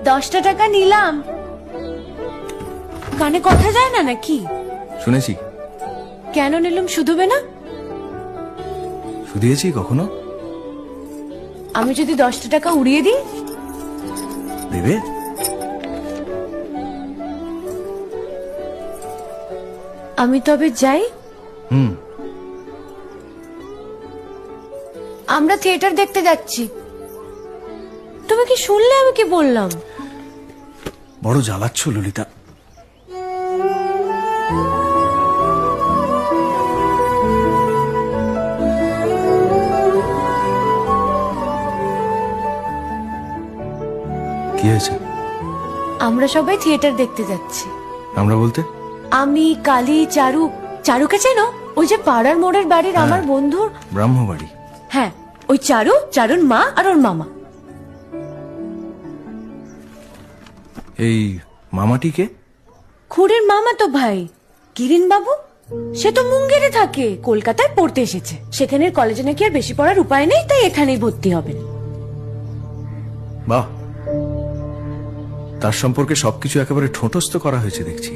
10টা টাকা নিলাম। কানে কথা যায় না নাকি? শুনেছি। কেন নিলাম? শুধুবে না? শুধিয়েছি কখনো? আমি যদি 10টা টাকা উড়িয়ে দিই? দেবে? আমি তবে যাই। আমরা থিয়েটার দেখতে যাচ্ছি। তুমি কি শুনলে আমি কি বললাম? বড় জ্বালাচ্ছ ললিতা। কি হয়েছে? আমরা সবাই থিয়েটার দেখতে যাচ্ছি। আমরা বলতে? আমি, কালী, চারু। চারুকে চেনো? ওই যে পাড়ার মোড়ের বাড়ির আমার বন্ধুর ব্রাহ্মবাড়ি। হ্যাঁ, ওই চারু, চারুর মা আর ওর মামা। এই মামাটিকে? খুড়ের মামা তো ভাই, কিরিন বাবু। সে তো মুঙ্গেরে থাকে, কলকাতায় পড়তে এসেছে। সেখানের কলেজে নাকি আর বেশি পড়ার উপায় নেই, তাই এখানেই ভর্তি হবেন। বাহ, তার সম্পর্কে সবকিছু একেবারে ঠোঁটস্থ করা হয়েছে দেখছি।